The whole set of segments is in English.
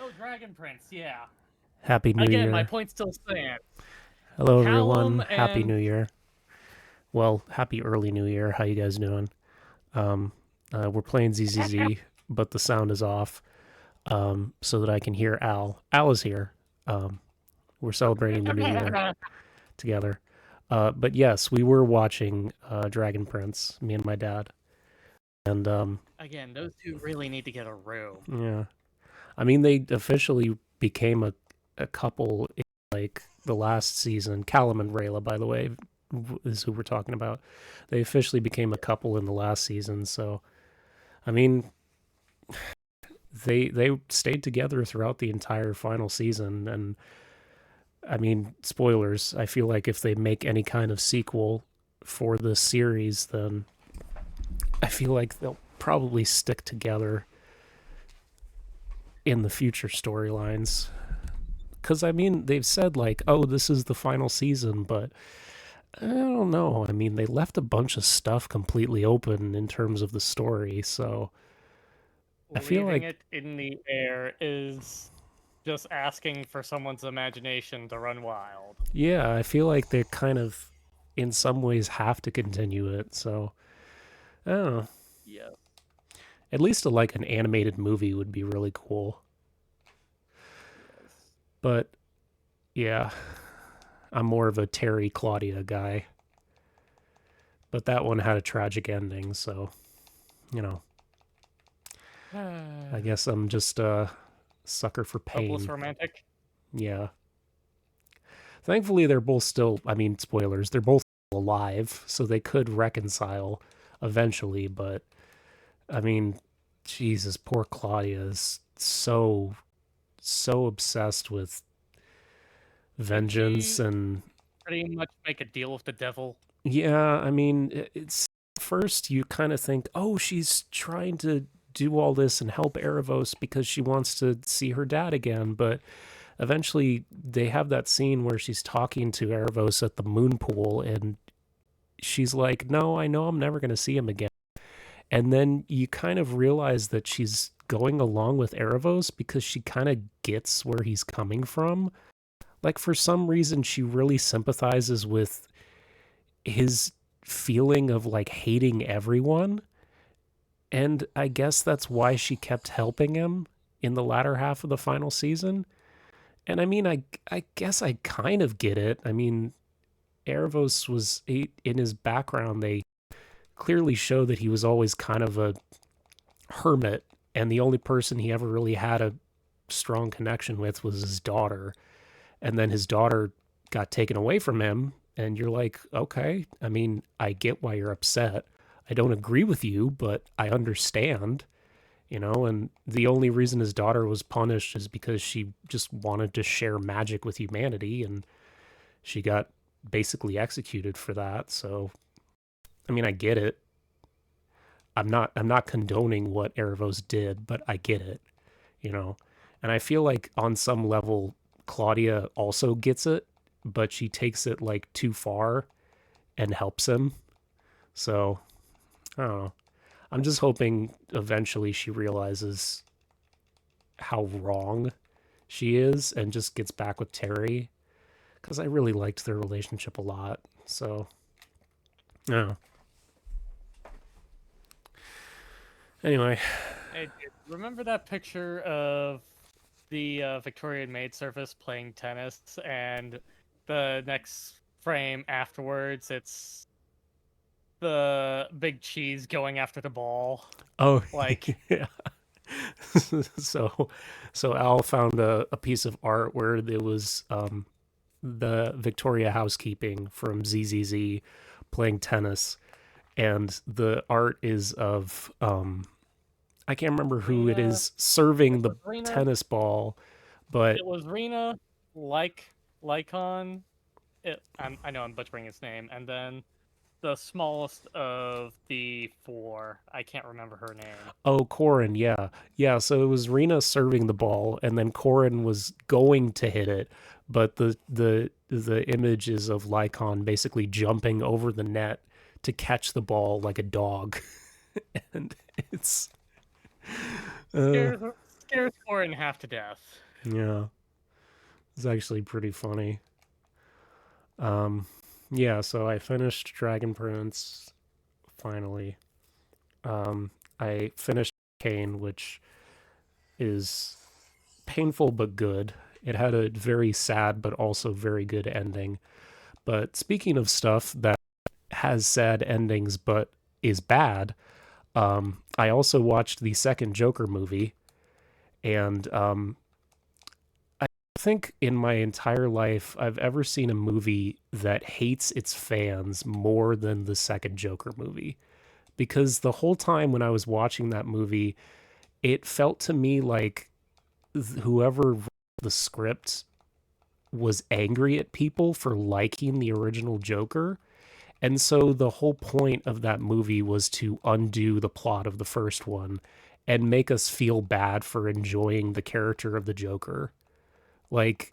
Oh, Dragon Prince, yeah. Happy New Again, my Year. point still stands. Hello, Callum everyone. Happy and New Year. Well, happy early New Year. How you guys doing? Um, we're playing ZZZ, but the sound is off so that I can hear Al. Al is here. Um, we're celebrating the new year together. But yes, we were watching Dragon Prince, me and my dad. And again, those two really need to get a room. yeah, I mean, they officially became a couple in like the last season. Callum and Rayla, by the way, is who we're talking about. They officially became a couple in the last season. So, I mean, they stayed together throughout the entire final season. And I mean, spoilers. I feel like if they make any kind of sequel for the series, then I feel like they'll probably stick together in the future storylines. Because I mean, they've said like, "Oh, this is the final season," but I don't know. I mean, they left a bunch of stuff completely open in terms of the story, so I feel Leaving like, it in the air is just asking for someone's imagination to run wild. yeah, I feel like they kind of, in some ways, have to continue it. So I don't know. Yeah. At least like an animated movie would be really cool. Yes. But yeah, I'm more of a Terry Claudia guy. But that one had a tragic ending, so you know, I guess I'm just a sucker for Hopeless pain. romantic. Yeah. Thankfully, they're both still, I mean, spoilers, they're both alive, so they could reconcile eventually. But, I mean, Jesus, poor Claudia is so obsessed with Did vengeance. she And pretty much make a deal with the devil? yeah, I mean, it's first you kind of think, oh, she's trying to do all this and help Erebos because she wants to see her dad again. But eventually, they have that scene where she's talking to Erebos at the moon pool, and she's like, "No, I know I'm never going to see him again." And then you kind of realize that she's going along with Erebos because she kind of gets where he's coming from. Like, for some reason, she really sympathizes with his feeling of like hating everyone. And I guess that's why she kept helping him in the latter half of the final season. And I mean, I guess I kind of get it. I mean, Erebos was in his background. They clearly show that he was always kind of a hermit, and the only person he ever really had a strong connection with was his daughter. And then his daughter got taken away from him, and you're like, okay, I mean, I get why you're upset. I don't agree with you, but I understand, you know. And the only reason his daughter was punished is because she just wanted to share magic with humanity, and she got basically executed for that. So, I mean, I get it. I'm not condoning what Erebos did, but I get it, you know. And I feel like on some level Claudia also gets it, but she takes it like too far and helps him. So, I don't know. I'm just hoping eventually she realizes how wrong she is and just gets back with Terry, cuz I really liked their relationship a lot. So, yeah. Anyway, Hey, dude, remember that picture of the Victorian maid service playing tennis, and the next frame afterwards, it's the big cheese going after the ball? oh Like, yeah. so Al found a piece of art where there was the Victoria housekeeping from ZZZ playing tennis, and the art is of I can't remember who it Rena, is serving it the was Rena, tennis ball, but it was Rena, Lycon. I know I'm butchering his name, and then the smallest of the four. I can't remember her name. oh, Corin, yeah. Yeah, so it was Rena serving the ball, and then Corin was going to hit it, but the image is of Lycon basically jumping over the net to catch the ball like a dog. And it's uh Scares scares Corin half to death. Yeah, it's actually pretty funny. Um, yeah, so I finished Dragon Prince finally. Um, I finished Kane, which is painful but good. It had a very sad but also very good ending. But speaking of stuff that has sad endings but is bad, I also watched the second Joker movie, and I think in my entire life I've ever seen a movie that hates its fans more than the second Joker movie. Because the whole time when I was watching that movie, it felt to me like whoever wrote the script was angry at people for liking the original Joker. And so the whole point of that movie was to undo the plot of the first one and make us feel bad for enjoying the character of the Joker. Like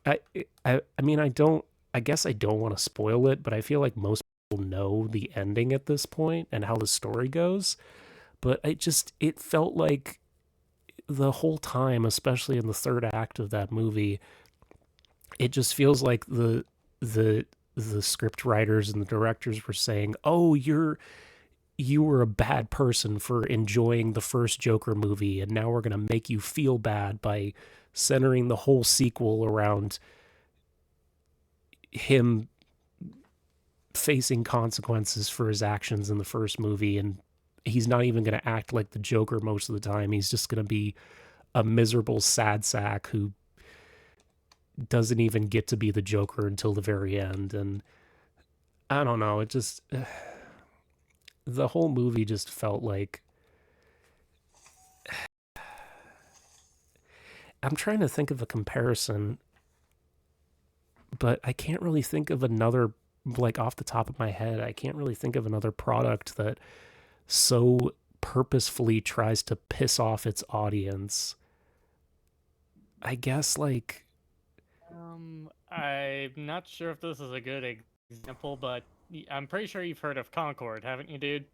I mean I guess I don't want to spoil it, but I feel like most people know the ending at this point and how the story goes. But it felt like the whole time, especially in the third act of that movie, it just feels like the the script writers and the directors were saying, "Oh, you were a bad person for enjoying the first Joker movie, and now we're going to make you feel bad by centering the whole sequel around him facing consequences for his actions in the first movie, and he's not even going to act like the Joker most of the time. He's just going to be a miserable sad sack who doesn't even get to be the Joker until the very end." And I don't know, it just the whole movie just felt like I'm trying to think of a comparison, but I can't really think of another, like off the top of my head. I can't really think of another product that so purposefully tries to piss off its audience. I guess like I'm not sure if this is a good example, but I'm pretty sure you've heard of Concord, haven't you, dude?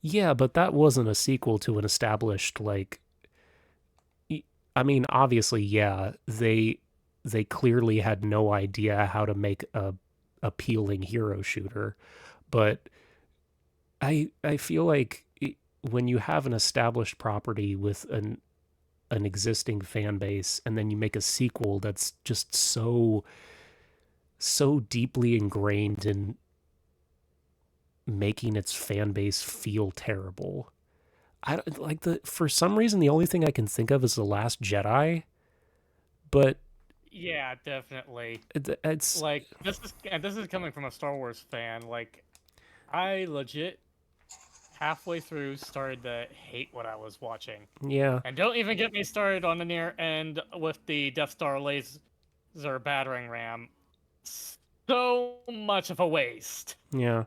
yeah, but that wasn't a sequel to an established like I mean, obviously, yeah, they clearly had no idea how to make a appealing hero shooter, but I feel like when you have an established property with an existing fan base and then you make a sequel that's just so deeply ingrained in making its fan base feel terrible. I don't like the for some reason the only thing I can think of is The Last Jedi, but Yeah, definitely. it's Like this is coming from a Star Wars fan. Like I legit halfway through started to hate what I was watching. yeah, And don't even get me started on the near end with the Death Star laser battering ram. So much of a waste. yeah.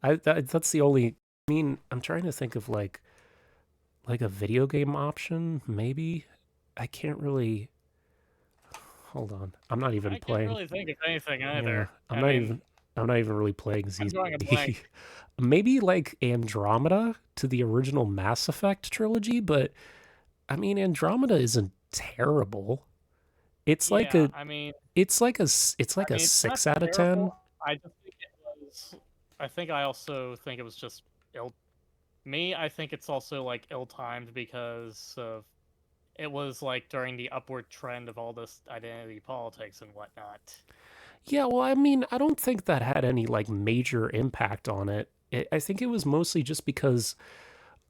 That's the only. I mean, I'm trying to think of like a video game option. Maybe I can't really. Hold on, I'm not even I can't playing. really think of anything Yeah, either. I mean, I'm not even really playing I'm drawing a ZZZ. blank. Maybe like Andromeda to the original Mass Effect trilogy, but I mean Andromeda isn't terrible. It's like Yeah, a I mean, it's like a it's not 6 out of 10. terrible. I just think it was. I think I also think it was just ill. Me, I think it's also like ill-timed because of it was like during the upward trend of all this identity politics and whatnot. Yeah, well, I mean, I don't think that had any like major impact on it. I think it was mostly just because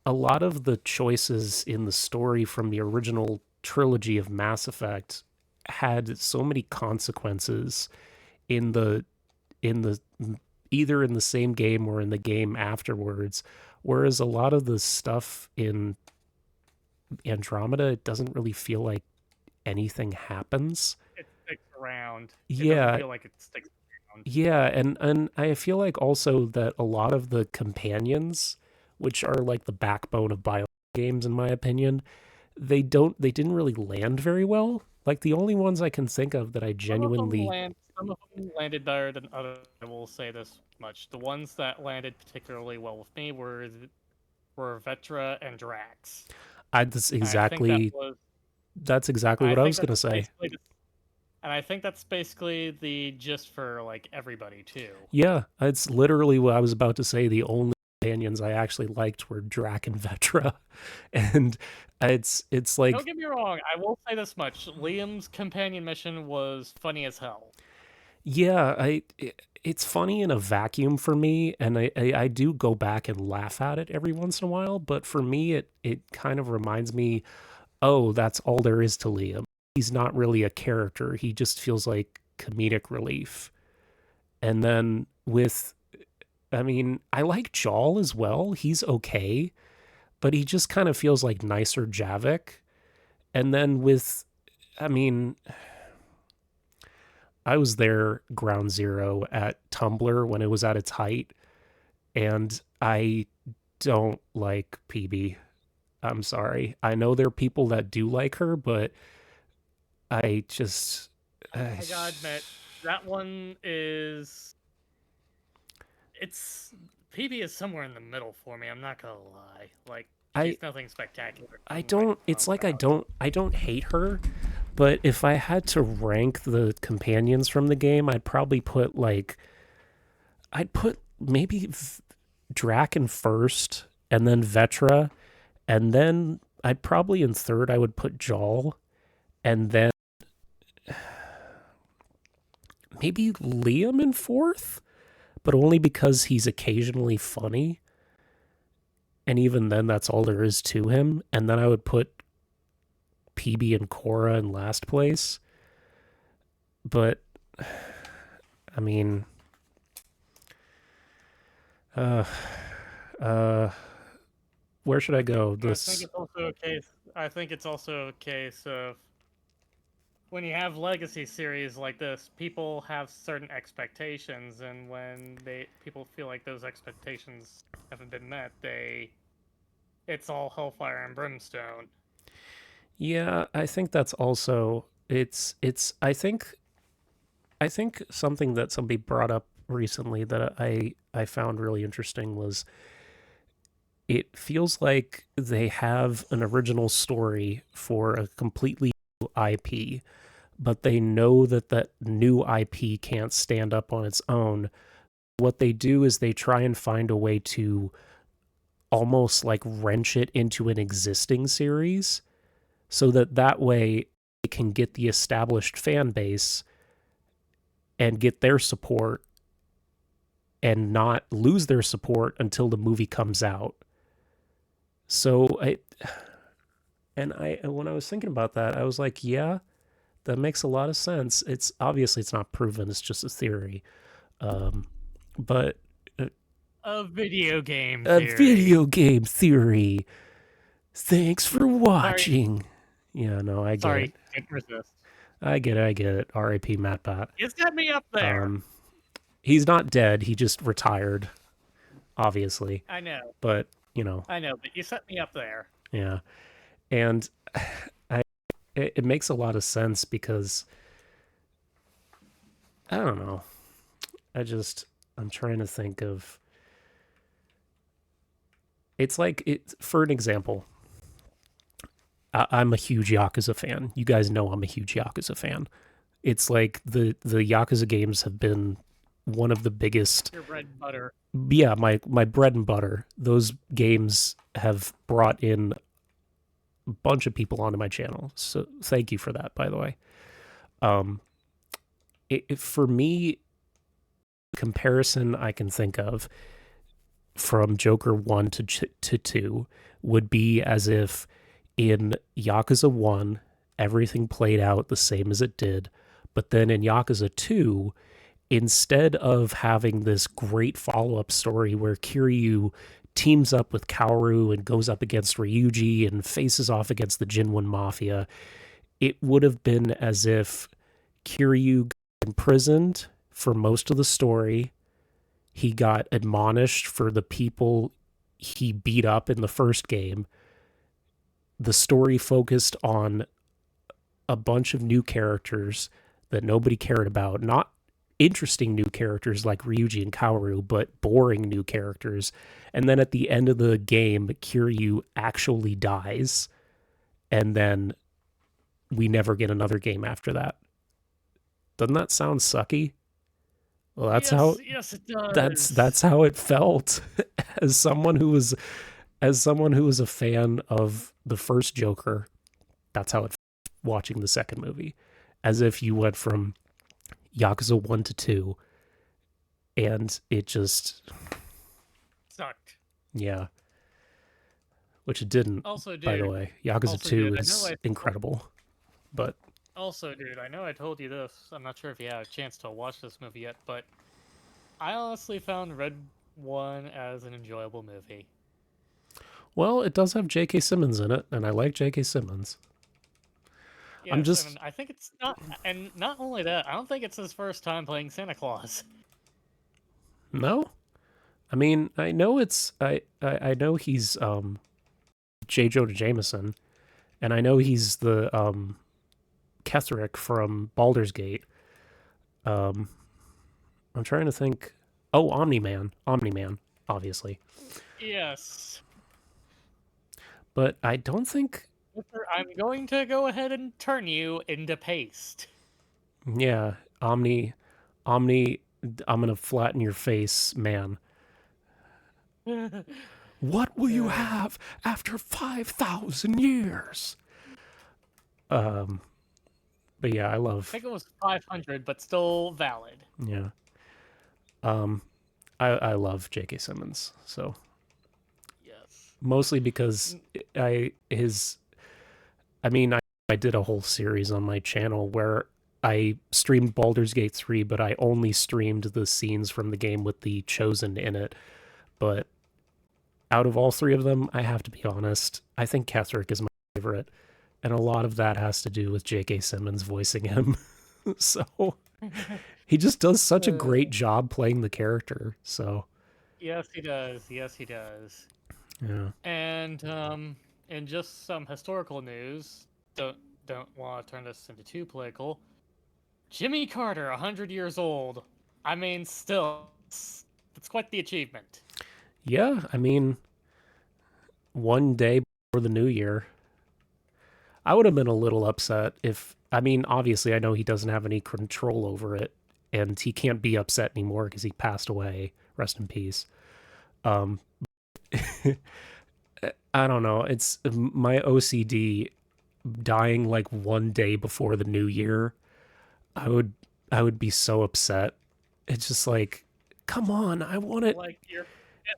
a lot of the choices in the story from the original trilogy of Mass Effect had so many consequences in the either in the same game or in the game afterwards, whereas a lot of the stuff in Andromeda it doesn't really feel like anything happens. It sticks around. It doesn't Yeah, feel like it sticks around. yeah, and I feel like also that a lot of the companions, which are like the backbone of bio games in my opinion, they didn't really land very well. Like the only ones I can think of that I genuinely Some of them landed better than others. I will say this much: the ones that landed particularly well with me were Vetra and Drax. I that's I think that exactly was. That's exactly I what I think was that's gonna say. basically and I think that's basically the gist for like everybody too. Yeah, it's literally what I was about to say. The only companions I actually liked were Drac and Vetra, and it's Don't like, get me wrong, I will say this much. Liam's companion mission was funny as hell. yeah, it's funny in a vacuum for me, and I do go back and laugh at it every once in a while. But for me, it kind of reminds me, oh, that's all there is to Liam. He's not really a character. He just feels like comedic relief. And then with, I mean, I like Jawl as well. He's okay, but he just kind of feels like nicer Javik. And then with, I mean, I was there ground zero at Tumblr when it was at its height, and I don't like PB. I'm sorry. I know there are people that do like her, but I just. I gotta admit, that one is it's PB is somewhere in the middle for me. I'm not gonna lie. Like I she's nothing spectacular I from right don't. from It's like about. I don't hate her, but if I had to rank the companions from the game, I'd probably put like I'd put maybe Draken first, and then Vetra, and then I'd probably in third I would put Jawl, and then maybe Liam in fourth, but only because he's occasionally funny, and even then that's all there is to him. And then I would put PB and Cora in last place. But I mean, uh, uh, where should I go? I think This, it's also a case. I think it's also a case of when you have legacy series like this, people have certain expectations, and when they people feel like those expectations haven't been met, it's all hellfire and brimstone. yeah, I think that's also it's. I think something that somebody brought up recently that I found really interesting was it feels like they have an original story for a completely new IP, but they know that that new IP can't stand up on its own. What they do is they try and find a way to almost like wrench it into an existing series so that that way they can get the established fan base and get their support and not lose their support until the movie comes out. So I when I was thinking about that, I was like, yeah, that makes a lot of sense. It's obviously it's not proven; it's just a theory. Um, but A video game a theory. video game theory. Thanks for Sorry, watching. Yeah, no, I get it. sorry, can't resist. I get it. I get it. R.I.P. Matt Bat. You set me up there. Um, he's not dead. He just retired, obviously. I know, But but you set me up there. yeah. And I, it makes a lot of sense because I don't know. I'm trying to think of. It's like for an example. I'm a huge Yakuza fan. You guys know I'm a huge Yakuza fan. It's like the Yakuza games have been one of the biggest. Your bread and butter. Yeah, my bread and butter. Those games have brought in a bunch of people onto my channel. So thank you for that, by the way. Um, for me, comparison I can think of from Joker 1 to 2 would be as if in Yakuza 1 everything played out the same as it did, but then in Yakuza 2 instead of having this great follow-up story where Kiryu teams up with Kaoru and goes up against Ryuji and faces off against the Jinwan Mafia, it would have been as if Kiryu got imprisoned for most of the story. He got admonished for the people he beat up in the first game. The story focused on a bunch of new characters that nobody cared about. Not interesting new characters like Ryuji and Kaoru, but boring new characters. And then at the end of the game, Kiryu actually dies. And then we never get another game after that. Doesn't that sound sucky? Well, Yes, yes, it that's does. how it felt as someone who was a fan of the first Joker. That's how it felt watching the second movie, as if you went from Yakuza 1 to 2 and it just, Sucked. yeah, which it didn't, Also, by the dude. way. Yakuza Also, 2 dude. I know is incredible, but Also, dude. I know I told you this. I'm not sure if you had a chance to watch this movie yet, but I honestly found Red One as an enjoyable movie. well, it does have J.K. Simmons in it, and I like J.K. Simmons. I'm Yes, and just I think it's not. And not only that, I don't think it's his first time playing Santa Claus. no. I mean, I know it's I know he's J. Jonah Jameson, and I know he's the Ketherick from Baldur's Gate. Um, I'm trying to think. Oh, Omni Man, obviously. Yes. But I don't think. Mister, I'm going to go ahead and turn you into paste. Yeah, Omni. I'm gonna flatten your face, man. What will you I have after 5,000 years? Um, but yeah, I love. think it was 500, but still valid. Yeah, um, I love J.K. Simmons. So Yes. mostly because I his I mean, I did a whole series on my channel where I streamed Baldur's Gate 3, but I only streamed the scenes from the game with the Chosen in it. But out of all three of them, I have to be honest, I think Ketherick is my favorite. And a lot of that has to do with J.K. Simmons voicing him. So he just does such a great job playing the character. So, Yes, he does. Yes, he does. yeah. And in just some historical news, don't don't want to turn this into too political. Jimmy Carter, 100 years old. I mean, still, it's quite the achievement. Yeah, I mean, one day before the new year, I would have been a little upset if, I mean, obviously, I know he doesn't have any control over it, and he can't be upset anymore because he passed away. Rest in peace. Um, I don't know. It's my OCD dying like one day before the new year. I would, I would be so upset. It's just like, come on, I want it. Like it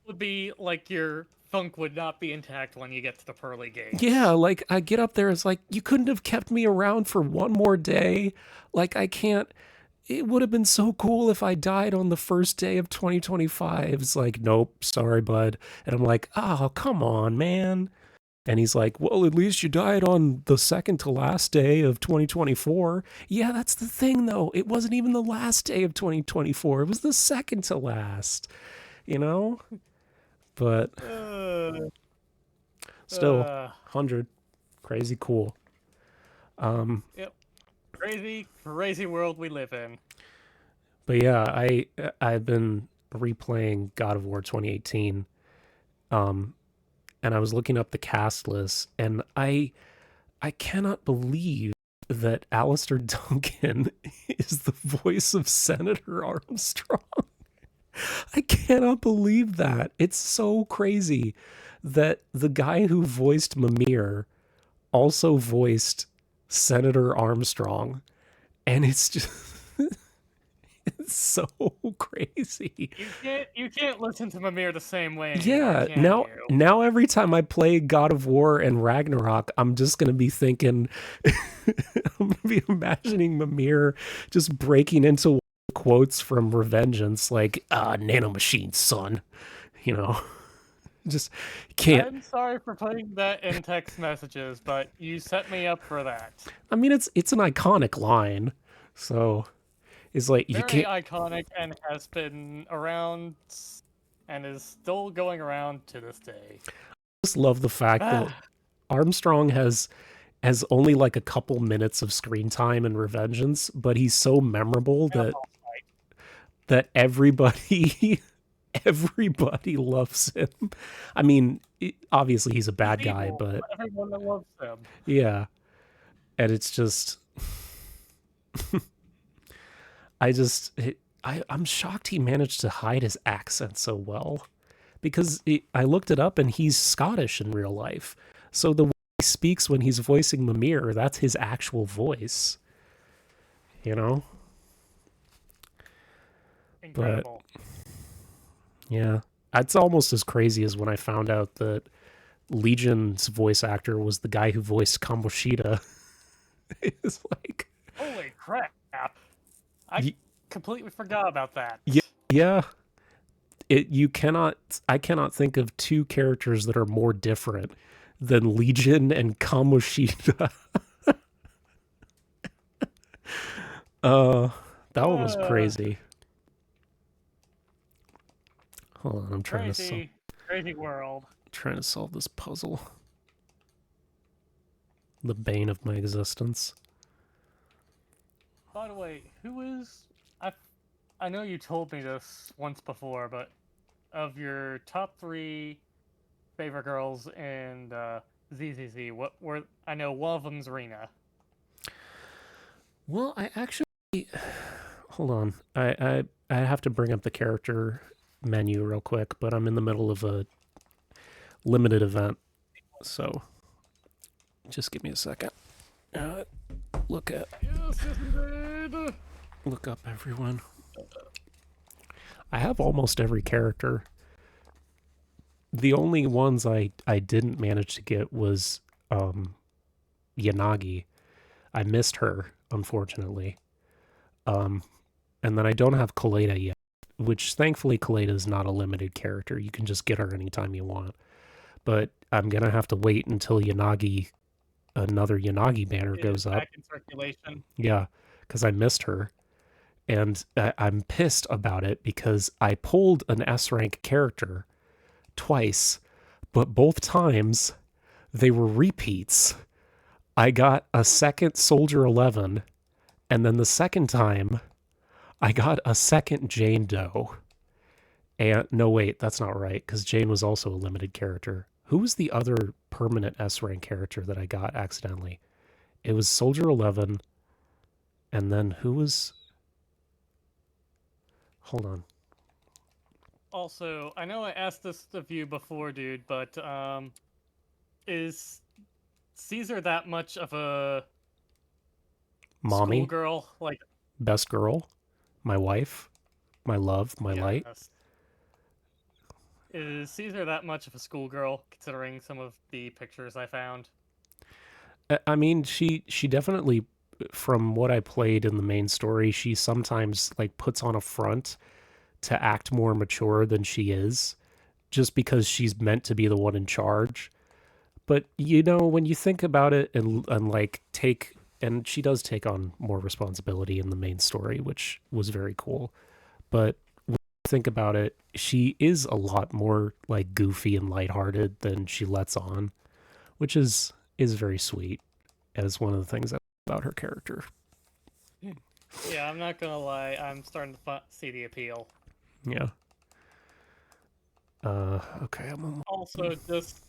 would be like your funk would not be intact when you get to the pearly Yeah, gates. like I get up there, it's like, you couldn't have kept me around for one more day. Like, I can't, it would have been so cool if I died on the first day of 2025. It's like, nope, sorry, bud. And I'm like, oh, come on, man. And he's like, well, at least you died on the second to last day of 2024. Yeah, that's the thing, though. It wasn't even the last day of 2024, it was the second to last, you know? But Uh, still, uh, 100, crazy cool. Um, yep. Crazy, crazy world we live in. but yeah, I've been replaying God of War 2018. Um, and I was looking up the cast list, and I cannot believe that Alistair Duncan is the voice of Senator Armstrong. I cannot believe that. It's so crazy that the guy who voiced Mimir also voiced Senator Armstrong. And it's just it's so crazy. You can't listen to Mimir the same way anymore, Yeah, can now you? now every time I play God of War and Ragnarok, I'm just gonna be thinking, I'm gonna be imagining Mimir just breaking into quotes from Revengeance, like nanomachine, son. You know, just can't. I'm sorry for putting that in text messages, but you set me up for that. I mean, it's an iconic line, so it's like you Very can't. iconic and has been around and is still going around to this day. Just love the fact that Ah, Armstrong has only like a couple minutes of screen time in Revengeance, but he's so memorable and a that boss fight. everybody everybody loves him. I mean, obviously he's a He's bad guy, evil, but but everyone that loves him. yeah. And it's just, I just, I'm shocked he managed to hide his accent so well. Because I looked it up and he's Scottish in real life. So the way he speaks when he's voicing Mimir, that's his actual voice, you know? But Incredible. yeah, it's almost as crazy as when I found out that Legion's voice actor was the guy who voiced Kamoshida. It's like, Holy crap! I y- completely forgot about that. yeah, yeah. You cannot. I cannot think of two characters that are more different than Legion and Kamoshida. Uh, that one was Uh, crazy. Hold on, I'm crazy, crazy world. trying to solve this puzzle. The bane of my existence. By the way, who is I? I know you told me this once before, but of your top three favorite girls in ZZZ, what were I know one of them's Rena. Well, I actually hold on. I have to bring up the character menu real quick, but I'm in the middle of a limited event, so just give me a second. Uh, look at Yes, yes, indeed. look up everyone. I have almost every character. The only ones I didn't manage to get was Yanagi. I missed her, unfortunately. Um, and then I don't have Kaleda yet, which thankfully Kaleda is not a limited character. You can just get her anytime you want. But I'm gonna have to wait until another Yanagi banner Is goes up. back in circulation. Yeah, because I missed her, and I'm pissed about it because I pulled an S rank character twice, but both times they were repeats. I got a second Soldier 11, and then the second time I got a second Jane Doe. And no, wait, that's not right, because Jane was also a limited character. Who was the other permanent S rank character that I got accidentally? It was Soldier 11, and then who was. Hold on. Also, I know I asked this of you before, dude, but is Caesar that much of a Mommy, schoolgirl? Like, best girl, my wife, my love, my light. yes. Is Caesar that much of a schoolgirl, considering some of the pictures I found? I mean, she definitely, from what I played in the main story, she sometimes like puts on a front to act more mature than she is, just because she's meant to be the one in charge. But you know, when you think about it and like take and she does take on more responsibility in the main story, which was very cool. But when you think about it, she is a lot more like goofy and lighthearted than she lets on, which is very sweet as one of the things about her character. Yeah, I'm not gonna lie, I'm starting to see the appeal. Yeah. Okay, I'm almost. Also, just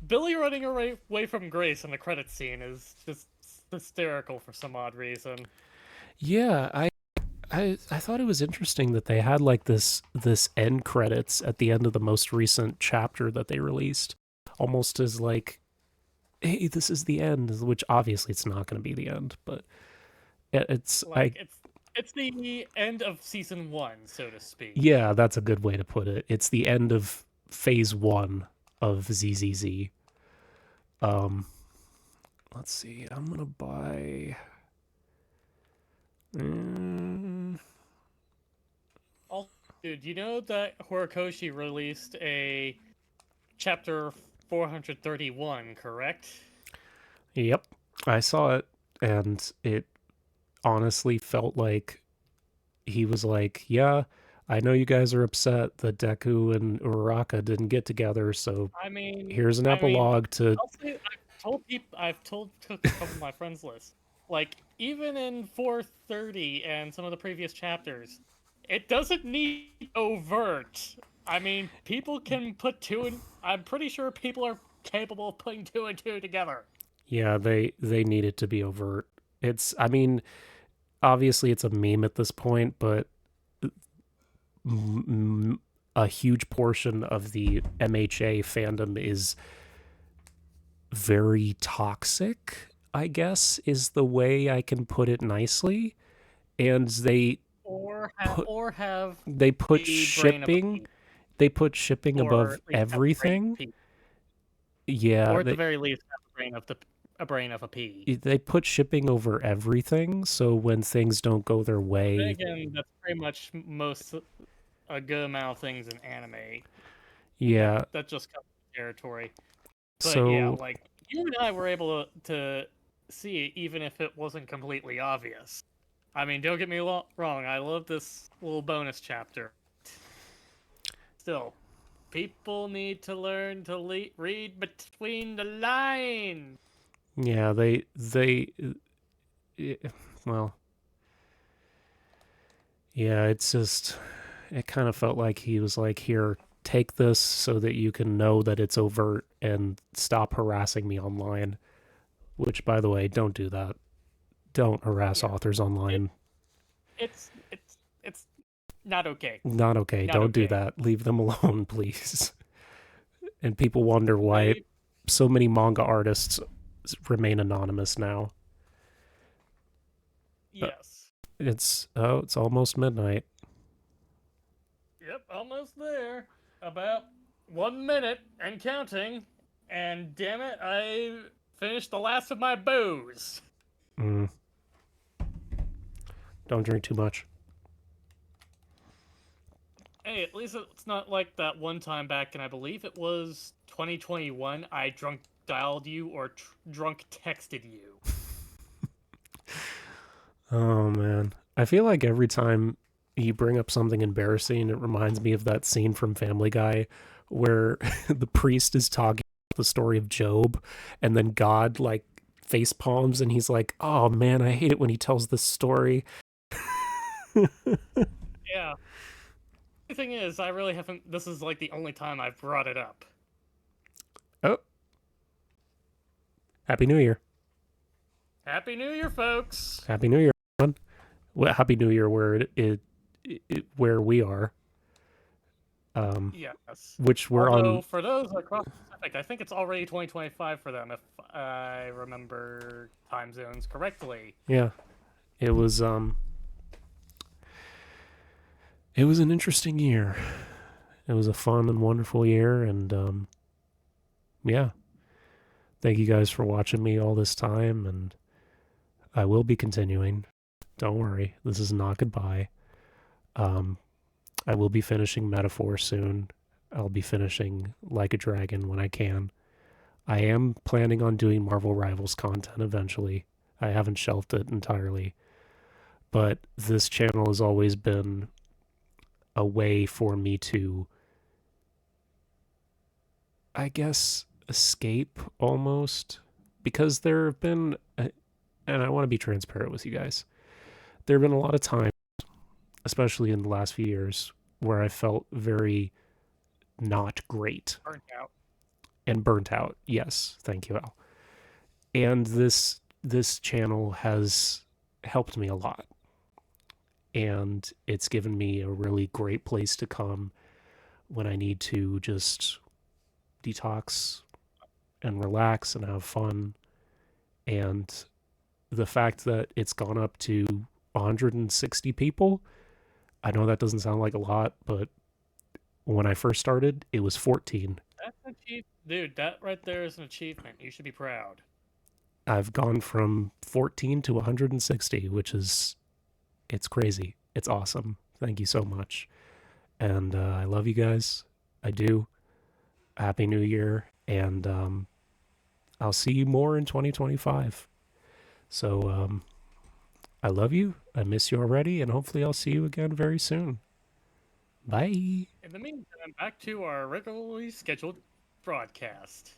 Billy running away from Grace in the credit scene is just hysterical for some odd reason. Yeah, I thought it was interesting that they had like this end credits at the end of the most recent chapter that they released, almost as like, hey, this is the end, which obviously it's not going to be the end, but it's I Like, it's the end of season one, so to speak. yeah, that's a good way to put it. It's the end of phase 1 of ZZZ. Um let's see. I'm going to buy mm, Also, dude, you know that Horikoshi released a chapter 431, correct? yep. I saw it and it honestly felt like he was like, "Yeah, I know you guys are upset that Deku and Uraraka didn't get together, so I mean, here's an I mean, epilogue to." I'll say I've told a couple of my friends list. Like even in 430 and some of the previous chapters, it doesn't need overt. I mean, people can put two and I'm pretty sure people are capable of putting two and two together. Yeah, they need it to be overt. It's I mean, obviously it's a meme at this point, but m- a huge portion of the MHA fandom is very toxic, I guess is the way I can put it nicely. And put or have they put the brain of a shipping pea, they put shipping or above at least have the brain of a everything. pea, Yeah, or at the very least have the brain of a brain of a pea. they put shipping over everything, so when things don't go their Then way, again, that's pretty much most a good amount of things in anime. yeah. That just comes with territory. But yeah, So like you and I were able to see it even if it wasn't completely obvious. I mean, don't get me wrong, I love this little bonus chapter. Still, people need to learn to read between the lines. yeah, eh, well, yeah, it's just it kind of felt like he was like, "Here, take this so that you can know that it's overt and stop harassing me online." Which, by the way, don't do that. Don't harass Yeah, authors it online. it's not okay. Not okay. Not Don't do okay. that. Leave them alone, please. And people wonder why They so many manga artists remain anonymous now. Uh, yes. it's almost midnight. Yep, almost there. About 1 minute and counting. And damn it, I finished the last of my booze. Mm, don't drink too much. Hey, at least it's not like that one time back, and I believe it was 2021. I drunk dialed you or drunk texted you. Oh man, I feel like every time you bring up something embarrassing, it reminds me of that scene from Family Guy where the priest is talking about the story of Job, and then God like face palms, and he's like, "Oh man, I hate it when he tells this story." Yeah. The thing is, I really haven't. This is like the only time I've brought it up. Oh, Happy New Year! Happy New Year, folks. Happy New Year, everyone. Well, Happy New Year, where where we are, um, Yes. which we're Although on. for those across the Pacific, I think it's already 2025 for them, if I remember time zones correctly. Yeah, it was it was an interesting year. It was a fun and wonderful year, and yeah, thank you guys for watching me all this time, and I will be continuing. Don't worry, this is not goodbye. Um, I will be finishing Metaphor soon. I'll be finishing Like a Dragon when I can. I am planning on doing Marvel Rivals content eventually. I haven't shelved it entirely, but this channel has always been a way for me to, I guess, escape almost. Because there have been, and I want to be transparent with you guys, there have been a lot of times, especially in the last few years, where I felt very not great Burnt out. and burnt out. Yes, thank you, Al. And this channel has helped me a lot, and it's given me a really great place to come when I need to just detox and relax and have fun. And the fact that it's gone up to 160 people, I know that doesn't sound like a lot, but when I first started, it was 14. That's an achievement. Dude, that right there is an achievement. You should be proud. I've gone from 14 to 160, which is, it's crazy. It's awesome. Thank you so much. And I love you guys. I do. Happy New Year. And I'll see you more in 2025. So I love you. I miss you already. And hopefully I'll see you again very soon. Bye. In the meantime, back to our regularly scheduled broadcast.